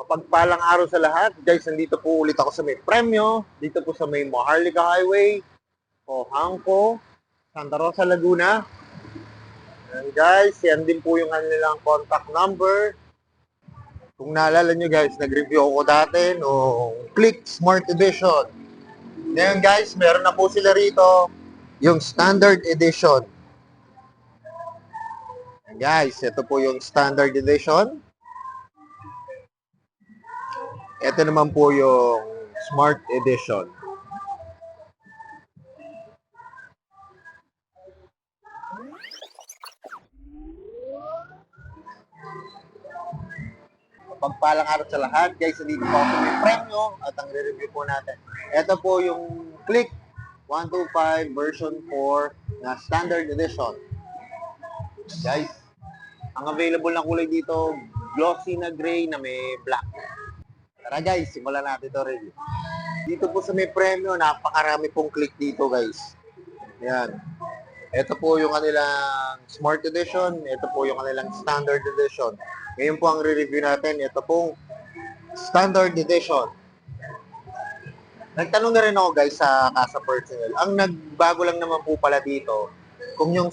Pagpalang araw sa lahat. Guys, nandito po ulit ako sa may premyo. Dito po sa may Maharlika Highway, Pohanco, Santa Rosa, Laguna. And guys, yan din po yung kanilang contact number. Kung naalala nyo guys, nag-review ako dati noong Click Smart Edition. Ngayon guys, meron na po sila rito yung Standard Edition. And guys, ito po yung Standard Edition. Ito naman po yung Smart Edition. Pagpalang araw sa lahat. Guys, dito po ako may premyo at ang re-review po natin. Ito po yung Click 125 version 4 na Standard Edition. Guys, ang available na kulay dito, glossy na gray na may black. Tara guys, simulan natin ito review. Dito po sa may premyo, napakarami pong click dito guys. Yan. Ito po yung kanilang Smart Edition. Ito po yung kanilang Standard Edition. Ngayon po ang re-review natin. Ito pong Standard Edition. Nagtanong na rin ako guys sa Casa Personal. Ang nagbago lang naman po pala dito, kung yung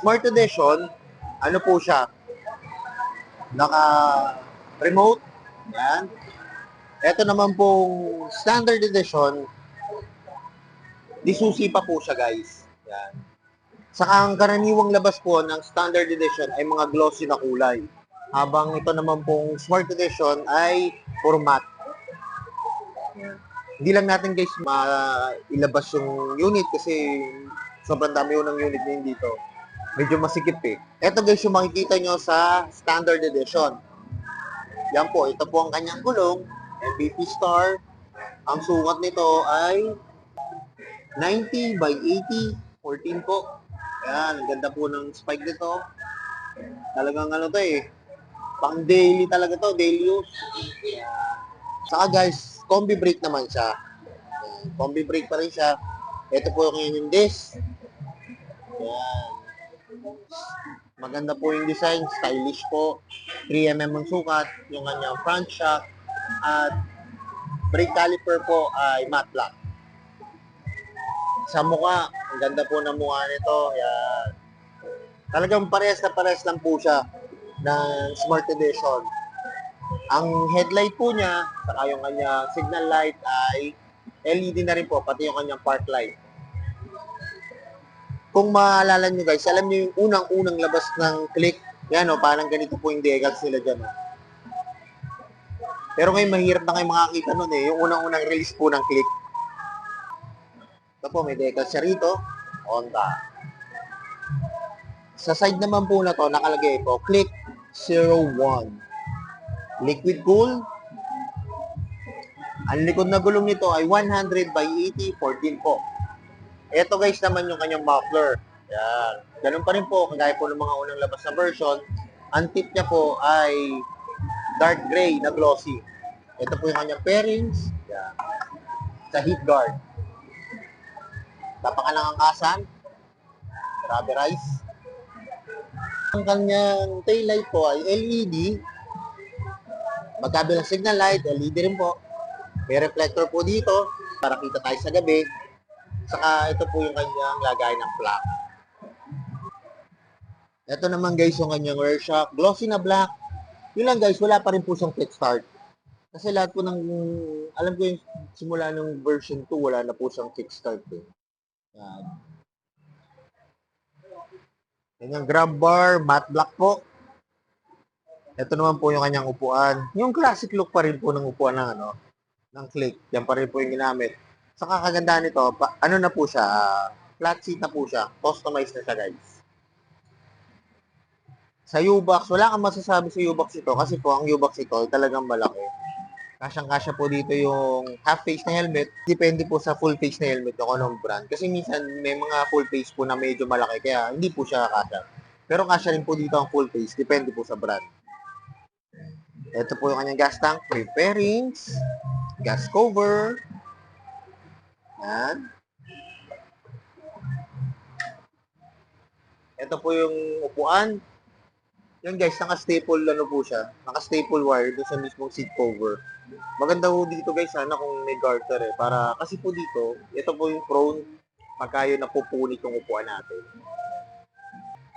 Smart Edition, ano po siya? Naka-remote. Yan. Ito naman pong Standard Edition, disusi pa po siya guys. Yan. Saka ang karaniwang labas po ng Standard Edition ay mga glossy na kulay. Habang ito naman pong Smart Edition ay format. Hindi lang natin guys mailabas yung unit kasi sobrang dami yung unit na dito. Medyo masikip eh. Ito guys yung makikita nyo sa Standard Edition. Yan po, ito po ang kanyang gulong. MVP Star. Ang sukat nito ay 90 by 80, 14 po. Yan, ang ganda po ng spike nito. Talagang ano to eh. Pang daily talaga to, daily use. Saka guys, combi brake naman siya. Yan, combi brake pa rin siya. Ito po yung inyong disc. Yan. Maganda po yung design, stylish po. 3mm ang sukat, yung kanyang front shock. At brake caliper po ay matte black. Sa mukha, ang ganda po ng mukha nito. Yan. Talagang parehas na parehas lang po siya ng Smart Edition. Ang headlight po niya, saka yung kanyang signal light ay LED na rin po, pati yung kanyang park light. Kung maalala nyo guys, alam nyo yung unang-unang labas ng Click, yan o, parang ganito po yung decals nila dyan. Pero ngayon mahirap na kayo makakita nun eh, yung unang-unang release po ng Click. Ito po, may decals siya rito, Honda. Sa side naman po na to, nakalagay po, Click 01. Liquid cool. Ang likod na gulong nito ay 100 by 80, 14 po. Ito guys naman yung kanyang muffler. Yan. Ganun pa rin po, kagaya po ng mga unang labas na version. Ang tip niya po ay dark gray na glossy. Ito po yung kanyang pairings. Yan. Sa heat guard. Tapakan lang ang kasan. Rubberized. Ang kanyang taillight po ay LED. Magkabilang signal light, LED rin po. May reflector po dito para kita tayo sa gabi. Saka ito po yung kanyang lagay ng black. Ito naman guys yung kanyang rear shock. Glossy na black. Yun lang guys, wala pa rin po siyang kickstart. Kasi lahat po ng, alam ko yung simula ng version 2, wala na po siyang kickstart eh. Yan. Kanyang grab bar, matte black po. Ito naman po yung kanyang upuan. Yung classic look pa rin po ng upuan ng ng Click. Yan pa rin po yung ginamit. Sa kakagandaan nito, ano na po siya, flat seat na po siya. Customized na siya guys. Sa U-Box, wala kang masasabi sa U-Box ito kasi po ang U-Box ito ay talagang malaki. Kasyang-kasya po dito yung half face na helmet. Depende po sa full face na helmet kung anong brand. Kasi minsan may mga full face po na medyo malaki kaya hindi po siya kasya. Pero kasya rin po dito ang full face. Depende po sa brand. Ito po yung kanyang gas tank, pairings, gas cover. Yan. Ito po yung upuan. Yan guys, naka-staple ano po siya. Naka-staple wire doon sa mismong seat cover. Maganda po dito guys, sana kung may garter eh. Para, kasi po dito, ito po yung prone pagka yun napupunit yung upuan natin.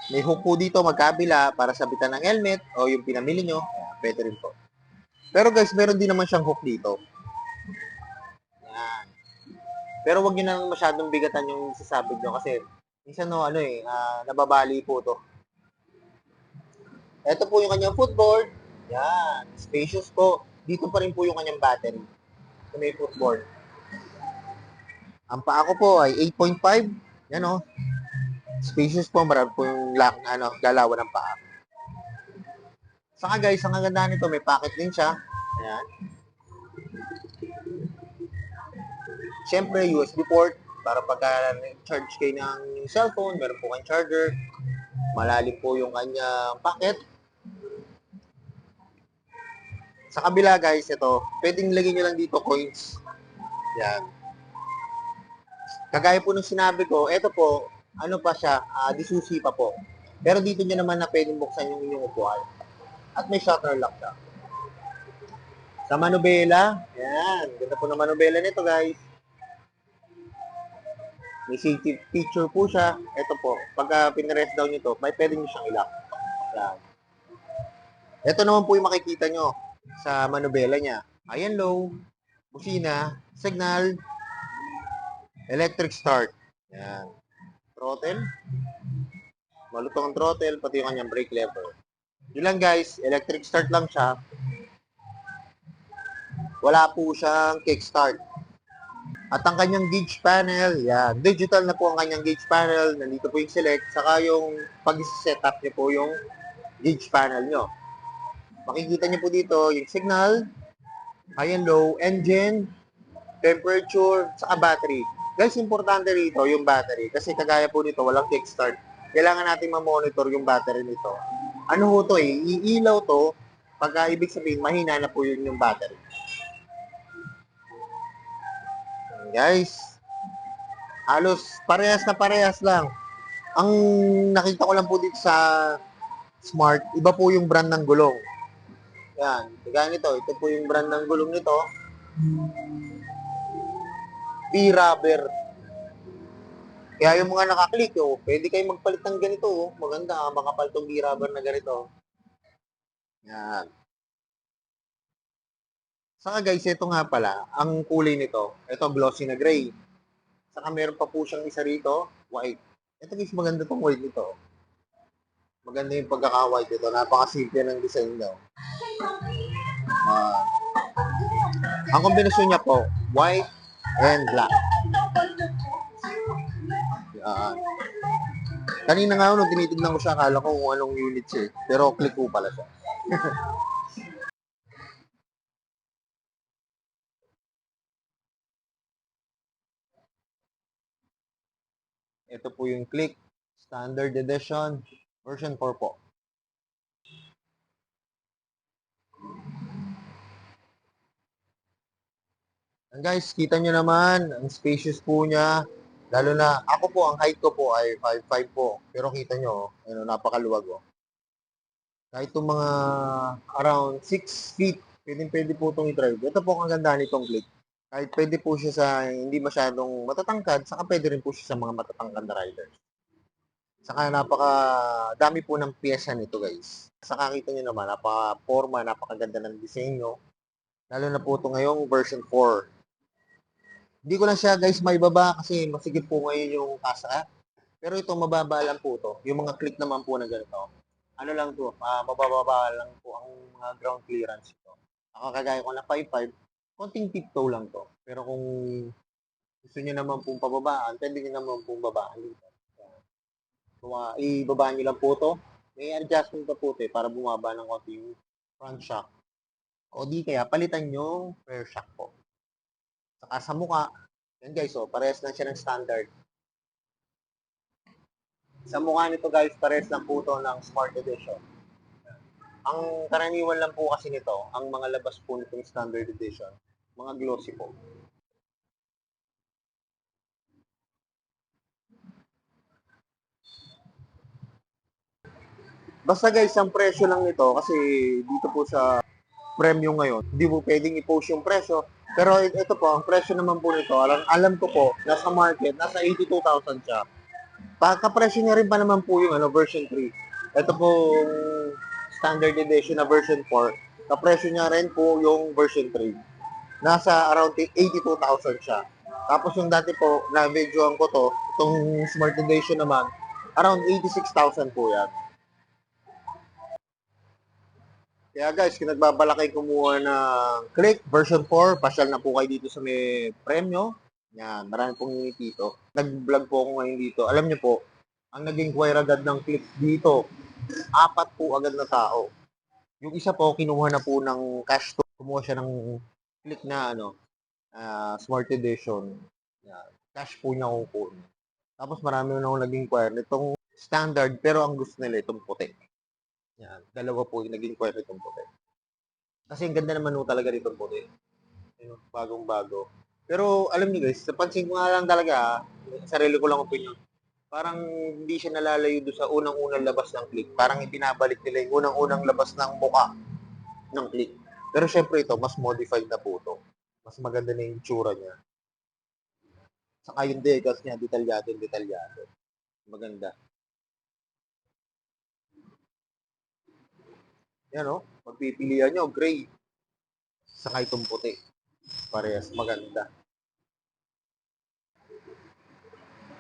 May hook po dito magkabila para sabitan ng helmet o yung pinamili nyo. Pwede rin po. Pero guys, meron din naman siyang hook dito. Yan. Pero wag nyo nang masyadong bigatan yung sasabit nyo kasi minsan no, nababali po to. Ito po yung kanyang footboard. Yan. Spacious po. Dito pa rin po yung kanyang battery. So, may footboard. Ang paa ko po ay 8.5. Yan o. Spacious po. Marami po yung galawan ng paa. Saka guys, ang ganda nito, may pocket din siya. Ayan. Siyempre, USB port. Para pagka charge kayo ng cellphone, meron po kayong charger. Malalim po yung kanyang pocket. Sa kabila guys, ito, pwedeng lagyan nyo lang dito coins. Yan. Kagaya po nung sinabi ko, ito po, ano pa siya, disusi pa po. Pero dito nyo naman na pwedeng buksan yung inyong upuan. At may shutter lock siya. Sa manubela, yan. Ganda po ng manubela nito guys. May safety feature po siya. Ito po, pagka pinarest down nyo to, may pwede nyo siyang ilock. Yan. Ito naman po yung makikita nyo sa manubela niya. High and low, busina, signal, electric start. Yan. Throttle. Malutong ang throttle, pati yung kanyang brake lever. Yun lang guys, electric start lang siya. Wala po siyang kickstart. At ang kanyang gauge panel, yan. Digital na po ang kanyang gauge panel. Nandito po yung select. Saka yung pag-setup niyo po yung gauge panel nyo. Makikita niyo po dito yung signal, high and low, engine, temperature, saka battery. Guys, importante rito yung battery. Kasi kagaya po nito, walang kickstart. Kailangan natin ma-monitor yung battery nito. Ano ho to eh? Iilaw to. Pagka ibig sabihin, mahina na po yun yung battery. Guys, halos parehas na parehas lang. Ang nakita ko lang po dito sa Smart, iba po yung brand ng gulong. Yan, kagaya nito, ito po yung brand ng gulong nito. V-Rubber. Kaya yung mga nakaklik, pwede kayo magpalit ng ganito. Maganda, makapal tong V-Rubber na ganito. Yan. Saka guys, ito nga pala, ang kulay nito, ito glossy na gray. Saka meron pa po siyang isa rito, white. Ito guys, maganda tong white nito. Maganda yung pagkaka-white ito. Napakasimple ng design daw. Ang kombinasyon niya po, white and black. Yan. Kanina nga nung tinitignan ko siya, akala ko kung anong unit siya. Pero click ko pala siya. Ito po yung click. Standard edition. Version 4 po. And guys, kita nyo naman, ang spacious po niya. Lalo na, ako po, ang height ko po ay 5'5 po. Pero kita nyo, napakaluwag oh. Kahit itong mga around 6 feet, pwede po itong i-drive. Ito po ang ganda nitong click. Kahit pwede po siya sa hindi masyadong matatangkad, saka pwede rin po siya sa mga matatangkad na riders. Saka dami po ng pyesa nito guys. Saka kita nyo naman, napaka-forma, napakaganda ng disenyo. Lalo na po ito ngayong version 4. Hindi ko lang siya guys may baba kasi masigit po ngayon yung kasa. Pero ito mababa lang po to. Yung mga click naman po na ganito. Ano lang to, mabababa lang po ang mga ground clearance ito. Ako kagaya ko na 5'5", konting tiptoe lang to. Pero kung gusto niyo naman pong pababaan, pwede niyo naman pong babaan dito. Kung ibaba niyo lang po to, may adjustment pa po to para bumaba ng konti yung front shock. O di kaya palitan yung rear shock po. Saka sa mukha, yan guys, parehas lang siya ng standard. Sa mukha nito guys, parehas lang po ito ng Smart Edition. Ang karaniwan lang po kasi nito, ang mga labas po nitong Standard Edition, mga glossy po. Basta guys, ang presyo lang nito kasi dito po sa premium ngayon, hindi po pwedeng i-post yung presyo. Pero ito po, ang presyo naman po nito, alam ko po, nasa market, nasa 82,000 siya. Pagka-presyo niya rin pa naman po yung version 3. Ito po standard edition na version 4. Kapresyo niya rin po yung version 3. Nasa around 82,000 siya. Tapos yung dati po, na-videoan ko to, itong Smart Edition naman, around 86,000 po yan. Kaya guys, kung nagbabalak kayo kumuha ng Click version 4, pasyal na po kayo dito sa may premyo. Yan, marami pong unit dito. Nag-vlog po ako ngayon dito. Alam niyo po, ang naging inquire agad ng Click dito, 4 po agad na tao. Yung isa po, kinuha na po ng cash to. Kumuha siya ng Click na Smart Edition. Yan. Cash po niya kukunin. Tapos marami na akong naging inquire nitong standard, pero ang gusto nila itong puti. Yan, dalawa po yung naging inquire nitong puti. Kasi ang ganda naman po talaga nitong puti. Yung bagong-bago. Pero alam niyo guys, napansin ko nga lang talaga, sarili ko lang opinion, parang hindi siya nalalayo doon sa unang-unang labas ng Click. Parang ibinabalik nila yung unang-unang labas ng mukha ng Click. Pero syempre ito, mas modified na po ito. Mas maganda na yung tsura niya. Saka yung decals niya, detalyado. Maganda. Yan o, pagpipilian nyo, gray. Saka itong puti. Parehas maganda.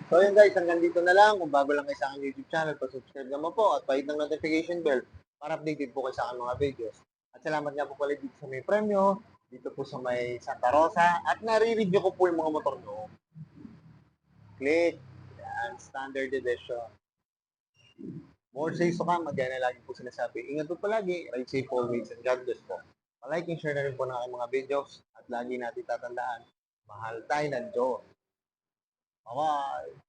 So yun guys, hanggang dito na lang. Kung bago lang kayo sa aking YouTube channel, pa-subscribe naman po at pahit ng notification bell para updated po kayo sa aking mga videos. At salamat nga po pala dito sa may premyo, dito po sa may Santa Rosa, at nare-review ko po yung mga motor nyo. Click, yan, standard edition. More safe so ka, yan na lagi po sinasabi. Ingat po palagi, ride safe always, and God bless po. Palike and share na rin po ng aking mga videos at lagi natin tatandaan, mahal tayo ng Diyos. Bye-bye!